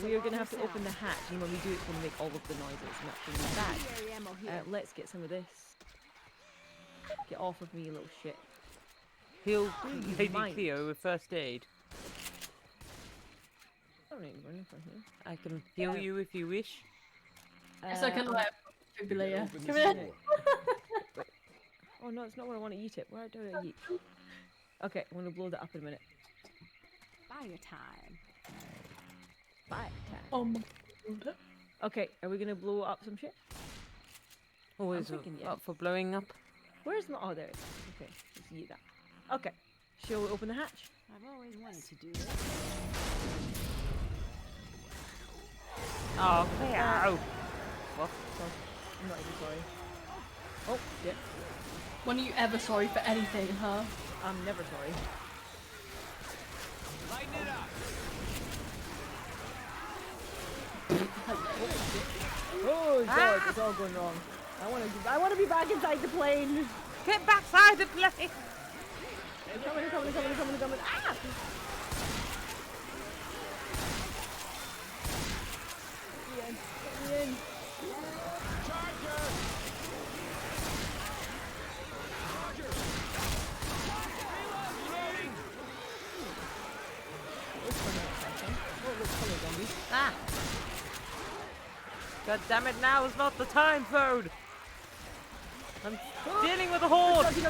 we are going to have to open the hatch, and when we do, it's going to make all of the noises, and that's going to be bad. Let's get some of this. Get off of me, you little shit. Heal Lady Cleo with first aid. I don't need to run in front here. I can heal you if you wish. Yes, I can like defibrillator. Come here. Oh no, it's not where I want to eat it. Where do I eat? Okay, I'm going to blow that up in a minute. Fire time. Fire time. Oh my god. Okay, are we going to blow up some shit? Always thinking, yeah. up for blowing up. Where's my... Oh, there it is. Okay, let's eat that. Okay, shall we open the hatch? I've always wanted to do this. Oh, Cleo! What? Sorry. I'm not even sorry. Oh, yeah. When are you ever sorry for anything, huh? I'm never sorry. Lighten it up. Oh god, it's all going wrong. I want to be back inside the plane. Get backside the plane! Coming. Ah! Get me in. Charger. Reloading. Ah! God damn it, now is not the time, Fode! I'm dealing with a horde! Doggy. Oh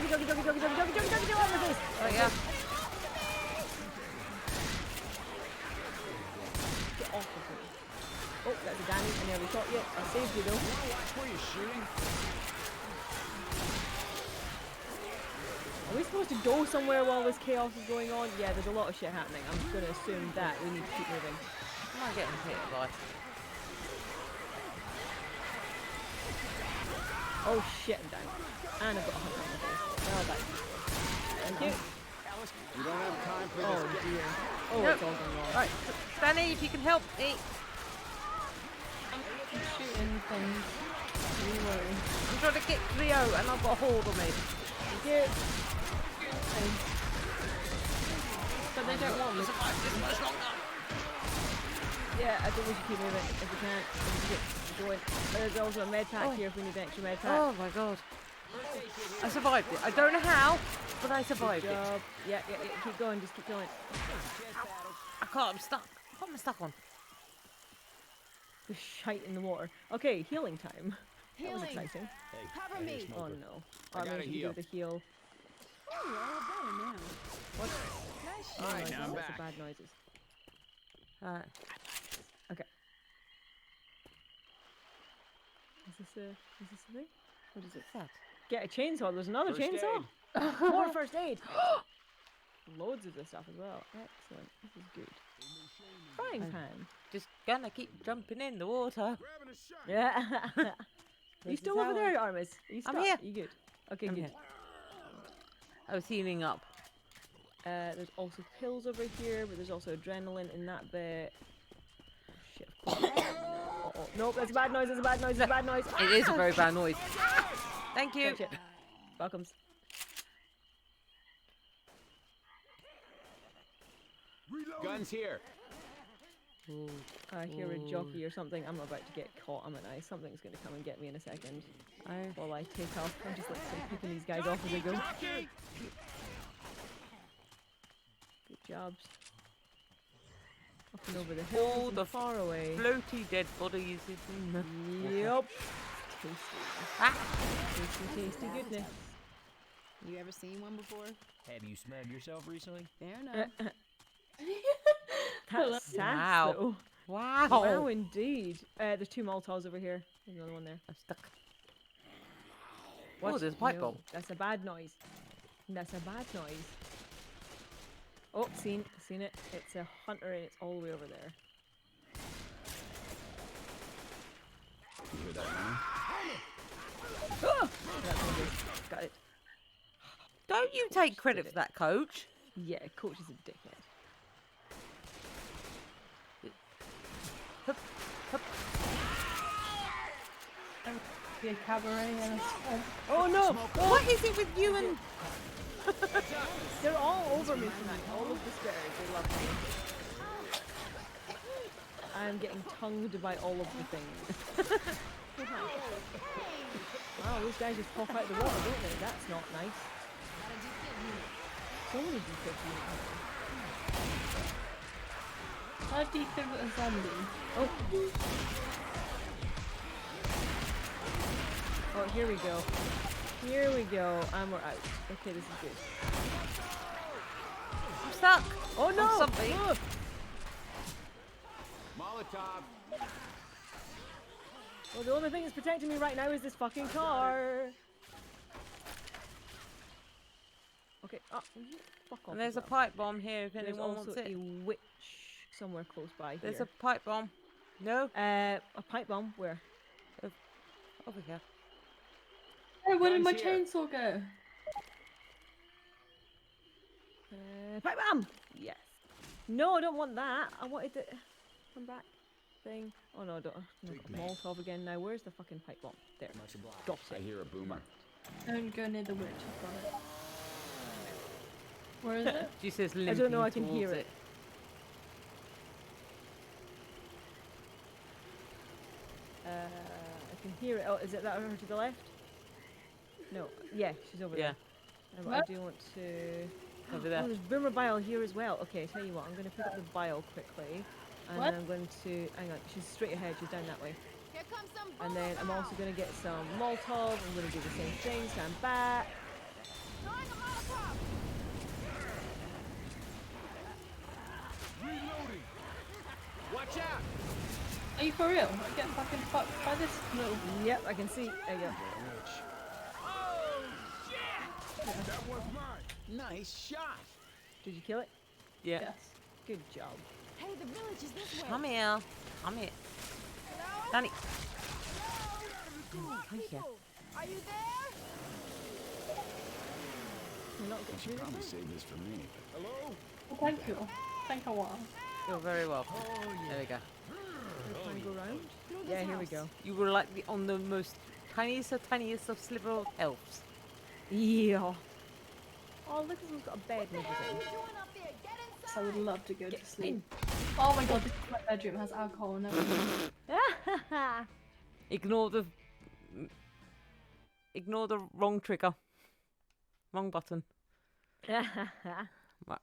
yeah. Get off of me. Oh, that's a Dani. I nearly shot you. I saved you though. Watch where you're shooting. Are we supposed to go somewhere while this chaos is going on? Yeah, there's a lot of shit happening. I'm just going to assume that we need to keep moving. I'm not getting hit, like. Oh shit, I'm down. And I've got a hunter on my face. Well done. Thank you. We don't have time for Oh this. dear. Oh, Nope. it's all going wrong. Right, Dani, if you can help me. I'm shooting things. Don't worry. I'm trying to get Cleo and I've got a horde on me. Thank you. But they don't want me. Yeah, I think we should keep moving if we can. We should get going. There's also a med pack here if we need an extra med pack. Oh my god. I survived it. I don't know how, but I survived Good it. job. Yeah, keep going, just keep going. I can't, I'm stuck. What am I stuck on? The shite in the water. Okay, healing time. That was Healing. exciting. Cover me. Oh no. I gotta Armin, you heal. do the heal. Oh, you're all better now. What? Nice. All right, noises, now I'm that's the back. bad noises. Alright. Okay. Is this a thing? What is it? What's that? Get a chainsaw. There's another First chainsaw. aid. More first aid. Loads of this stuff as well. Excellent. This is good. Frying pan. Just gonna keep jumping in the water. Grabbing a shot. Yeah. Are you This is still over how there, Armis? Are you stuck? I'm here. You good? Okay, I'm good. here. I was healing up. There's also pills over here, but there's also adrenaline in that bit. Oh, shit, of course. Uh-oh. Nope, that's a bad noise, that's a bad noise, that's a bad noise. It is a very bad noise. Thank you. Catch it. Welcomes. Guns here. Ooh. I hear a jockey or something. I'm about to get caught, am I? Something's going to come and get me in a second. While I take off. I'm just like picking these guys off as I go. Jockey. Good jobs. Up and over the hills All and the far away. floaty dead bodies in the Yep. Tasty. Ah! Tasty goodness. You ever seen one before? Have you smelled yourself recently? Fair enough. That's sass, Wow. though. Wow! Wow, indeed. There's two Molotovs over here. There's another one there. I'm stuck. What? Oh, there's a pipe No, bomb. That's a bad noise. That's a bad noise. Oh, seen it. It's a hunter and it's all the way over there. You hear that, man? Oh! That's all good. Got it. Don't you take credit for that, coach? Yeah, coach is a dickhead. Hup, hup. Be a cabaret and a swamp. Oh no! What is it with you and... They're all over me tonight. All of the spirits. They love me. I'm getting tongued by all of the things. Wow, these guys just pop out the water, don't they? That's not nice. So many defib units. How defib a zombie? Oh. Oh, here we go. Here we go. And we're out. Okay, this is good. I'm stuck. Oh no! On something. Oh. Molotov. Well, the only thing that's protecting me right now is this fucking car. Okay. Oh, fuck off. And there's a as well. pipe bomb here if There's anyone also wants it. a witch somewhere close by There's here. a pipe bomb. No? A pipe bomb where? Over here. Hey, where did my Guns here. chainsaw go? Pipe bomb. Yes. No, I don't want that. I wanted the come back thing. Oh no, I don't. No, Molotov again. Now where's the fucking pipe bomb? There. Got I it. hear a boomer. Don't go near the witch, I've got it. Where is it? She says I limping don't know. I can towards hear it. I can hear it. Oh, is it that over to the left? No. Yeah, she's over Yeah. there. I What? do want to. Over Oh, there. there's boomer bile here as well. Okay, tell you what, I'm going to pick up the bile quickly, and What? then I'm going to. Hang on, she's straight ahead. She's down that way. Here comes some And then I'm also going to get some Molotov. I'm going to do the same thing. Stand back. throwing a Molotov. Reloading. Watch out. Are you for real? I get fucking fucked by this little. Yep, I can see. There you go. That was mine. Nice shot. Did you kill it? Yeah. Yes. Good job. Hey, the village is this way. Come here. Come here. Dani. Hello? Come here. People, are you there? You're not You good. should probably save this for me. Hello? Well, thank you. Thank you. While. You're very welcome. There we go. Try and go round. Through this Yeah, here we house. go. You were like on the most tiniest of sliver of elves. Yeah. Oh, look, someone's got a bed and What are you everything. doing up there? Get I would inside. love to go to Get sleep. Oh my god, this is my bedroom. It has alcohol and everything. Ignore the wrong trigger. Wrong button.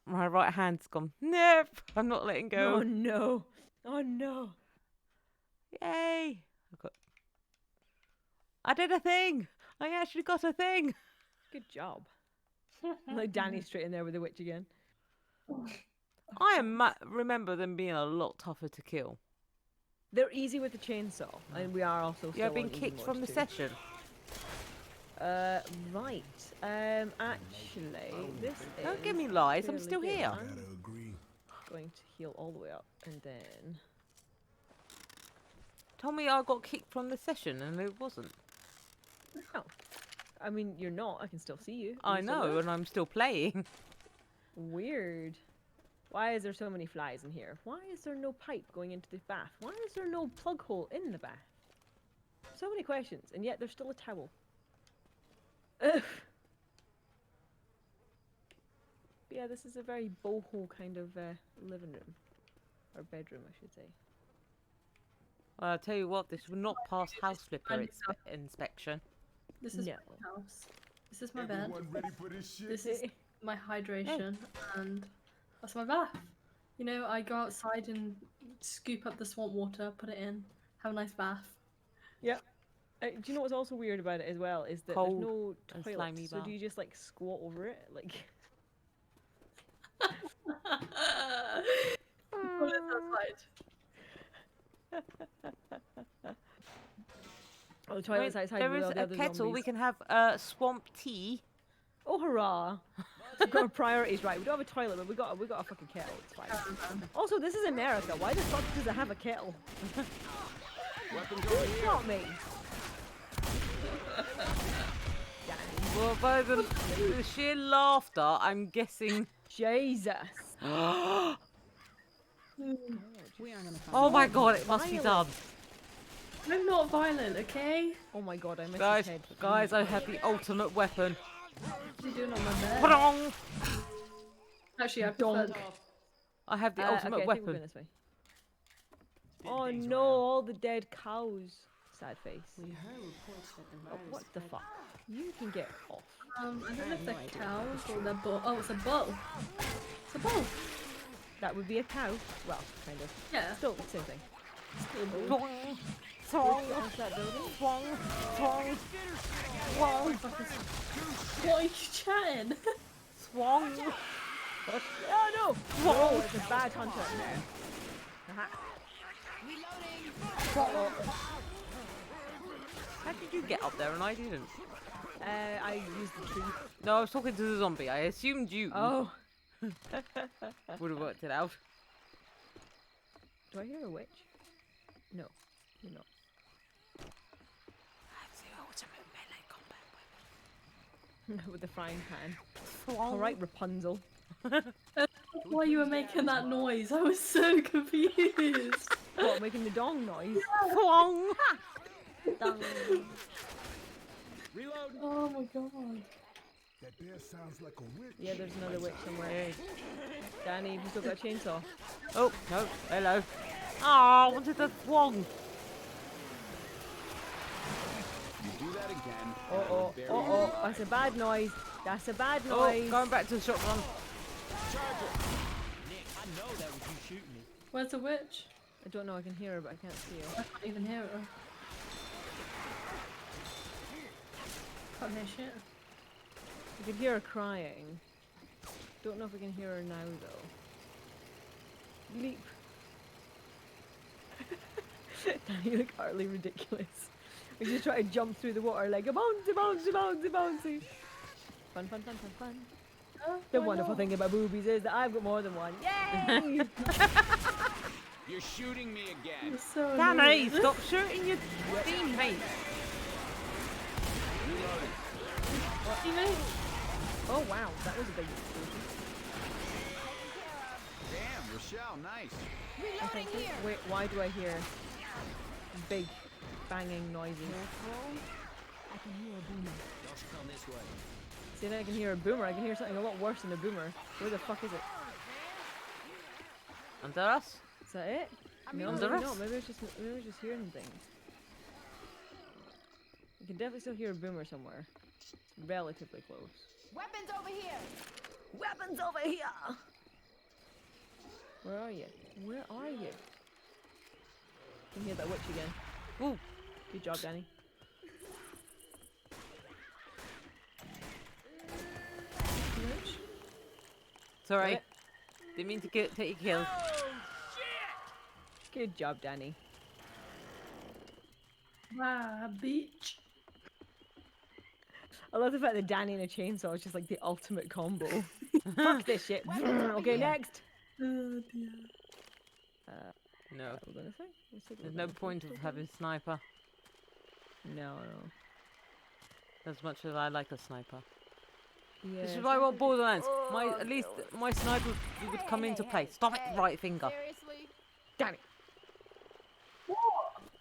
My right hand's gone. Nope. I'm not letting Oh go. no. Oh no. Yay. I did a thing. I actually got a thing. Good job. Like Dani straight in there with the witch again. Remember them being a lot tougher to kill. They're easy with the chainsaw, and we are also still You've been on easy kicked mode from the too. session. Right. Actually, this Don't is give me lies. I'm fairly still good. here. I'm going to heal all the way up, and then Told me I got kicked from the session, and it wasn't. oh, I mean you're not. I can still see you. I You're still know, there. and I'm still playing. Weird. Why is there so many flies in here? Why is there no pipe going into the bath? Why is there no plug hole in the bath? So many questions, and yet there's still a towel. Ugh. Yeah, this is a very boho kind of living room. Or bedroom, I should say. Well, I'll tell you what, this will not pass house flipper I'm stuck. inspection. This is No. my house. This is my bed. ready for this shit? This is my hydration, and that's my bath. You know, I go outside and scoop up the swamp water, put it in, have a nice bath. Yep. Do you know what's also weird about it as well is that Cold there's no and toilet, slimy so bath. do you just like squat over it? Like, Toilet's outside. oh, the toilet's Wait, outside there with is all the a other kettle. We zombies. can have swamp tea. Oh hurrah! We've got our priorities right. We don't have a toilet, but we got a fucking kettle. It's fine. Also, this is America. Why the fuck does it have a kettle? Weapons over Who here. shot me? Well, by the sheer laughter, I'm guessing. Jesus. We aren't gonna find Oh my god, it must be done. I'm not violent, okay? Oh my god, I missed Guys, his head. guys, I have the ultimate weapon. What are you doing on my bed? Put-on! Actually, I prefer Donk. I have the Okay, ultimate I think we're weapon. going this way. Oh things no, around. all the dead cows. Sad face. We heard reports that the Oh, virus what the spread fuck? You can get off. I don't know have if they're no idea. cows or they're bull. Oh, it's a bull. It's a bull. That would be a cow. Well, kind of. Yeah. Still, same thing. Still a bull. Swong, swong, What's that building? swong, swong, swong, What are you chatting? swong. What? Oh no! Whoa, it's a bad hunter. Aha. How did you get up there and I didn't? I used the tree. No, I was talking to the zombie. I assumed you Oh. would have worked it out. Do I hear a witch? No. You're not. That's the ultimate melee combat With the frying pan. weapon. Alright, Rapunzel. Why you were making that noise? I was so confused. What, making the dong noise? Swong. Dong. Reload. Oh my god. That there sounds like a witch. Yeah, there's another witch somewhere. Danny, have you still got a chainsaw? Oh, no. Hello. Oh, I wanted the swong. You do that again. Oh, that's a bad noise. That's a bad Oh, noise. going back to the shotgun. Nick, I know that was you shooting me. Where's the witch? I don't know, I can hear her, but I can't see her. I can't even hear her. Can't hear shit. I can hear her crying. Don't know if I can hear her now, though. Leap. Danny, you look utterly ridiculous. We just try to jump through the water like a bouncy, bouncy, bouncy, bouncy. Fun, fun, fun, fun, fun. Oh, The why wonderful not? thing about boobies is that I've got more than one. Yay! You're shooting me again. You're so Danny, annoying. stop shooting your teammates. Teammate? Oh wow, that was a big explosion. Damn, Rochelle, nice. I think. Wait, why do I hear big banging noises? I can hear a boomer. Y'all should come this way. See, now I can hear a boomer. I can hear something a lot worse than a boomer. Where the fuck is it? Under us? Is that it? No, under maybe us? not. Maybe I was just hearing things. You can definitely still hear a boomer somewhere. It's relatively close. Weapons over here. Weapons over here! Where are you? Where are you? Can hear that witch again. Ooh. Good job, Danny. Witch? Sorry. What? Didn't mean to take your kill. Good job, Danny. Ah, beach. I love the fact that Danny and a chainsaw is just like the ultimate combo. Fuck this shit. Okay, next. Oh dear. No. What we're gonna say? We said we There's were no gonna say point of something. having sniper. No. As much as I like a sniper. Yeah. This is why I want Borderlands. At least my sniper would come into play. Stop it, right finger. Seriously? Danny.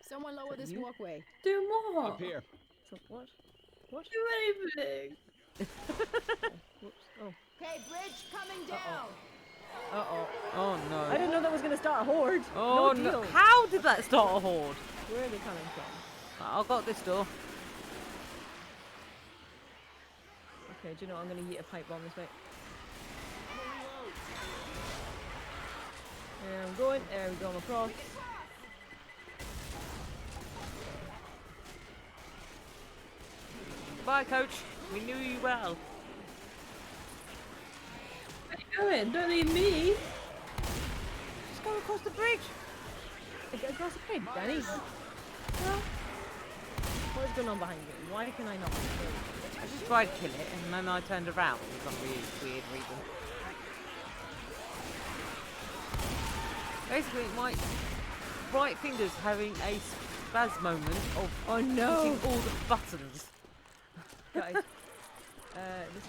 Someone lower this you? walkway. Do more. Up here. So, what? What? Do anything. Whoops. Oh. Okay, bridge coming down. Uh-oh. Oh I no. didn't know that was gonna start a horde. Oh no. no. Deal. How did that start a horde? Where are they coming from? I got this door. Okay, do you know what? I'm gonna yeet a pipe bomb this way. There I'm going. There we go. I'm across. Bye, coach. We knew you well. Where you going? Don't need me. Just go across the bridge. Get across the bridge, Danny. What is going on behind you? Why can I not see you? I just tried to kill it and then I turned around for some weird reason. Basically, my right finger's having a spaz moment of Oh no! hitting all the buttons. Guys. This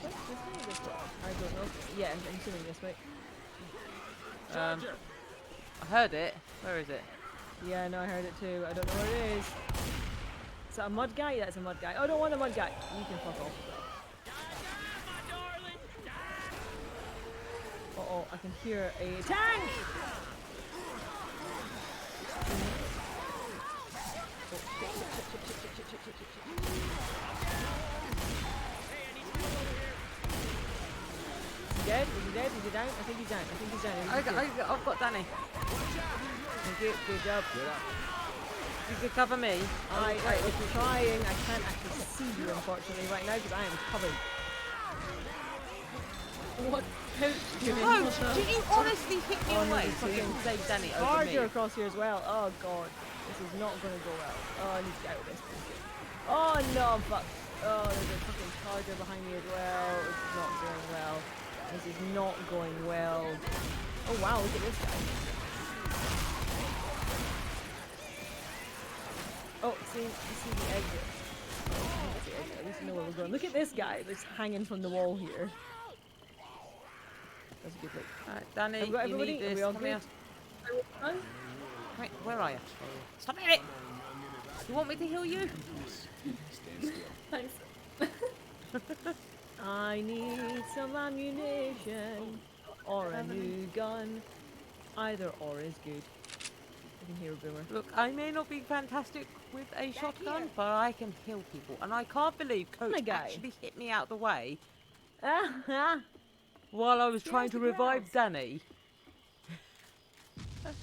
way? This way or this way? I don't know. Yeah, I'm assuming this way. I heard it. Where is it? Yeah, no, I heard it too. I don't know where it is. Is that a mud guy? That's a mud guy. Oh, I don't want a mud guy. You can fuck off. Uh oh, I can hear a tank! dead? Is he dead? Is he down? I think he's down. I think he's down. I've got Danny. Thank you. Good job. You could cover me. I was trying. I can't actually see you, unfortunately, right now because I am covered. What coach do you mean? Coach, did you honestly hit me Oh, no, away he's so you fucking can save Danny over Charger me? across here as well. Oh god, this is not going to go well. Oh, I need to get out of this. Oh no, I'm fucked. Oh, there's a fucking charger behind me as well. This is not going well. This is not going well. Oh wow, look at this guy. Oh, see the exit. Oh, I think it's the exit. At least you know where we're going. Look at this guy that's hanging from the wall here. That's a good look. Alright, Danny, Have we got you everybody? need Are this. we all Come good? here. Huh? Wait, where are you? Stop it! You want me to heal you? Thanks. I need some ammunition or a new gun. Either or is good. I can hear a boomer. Look, I may not be fantastic with a shotgun, but I can heal people. And I can't believe Coach My guy. actually hit me out the way Ah, while I was Stay trying off to the revive ground. Danny. what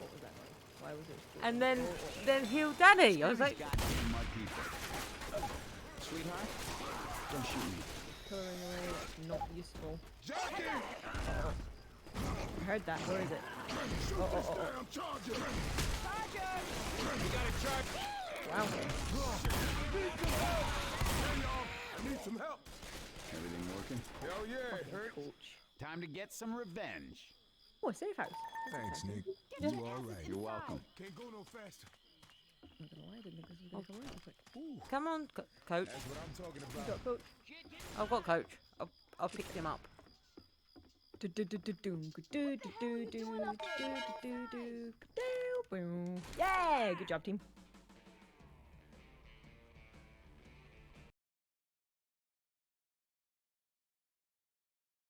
was that noise? Why was it? And then heal Danny. I was like, My people. Sweetheart, don't shoot me. Coloring away, that's not useful. Jockey! I heard that. Where is it? Oh. Damn charger! Wow. Hey, y'all, I need some help. Everything working? Hell yeah, it hurts. Coach. Time to get some revenge. Oh, a safe house. Thanks, Nick. Get You your all asses right? You're inside. welcome. Can't go no faster. I'm not gonna lie, I didn't think this was gonna come out quick. come on, Coach. That's what I'm talking You about. got Coach. I've got Coach. I'll pick him up. Yeah, good job, team.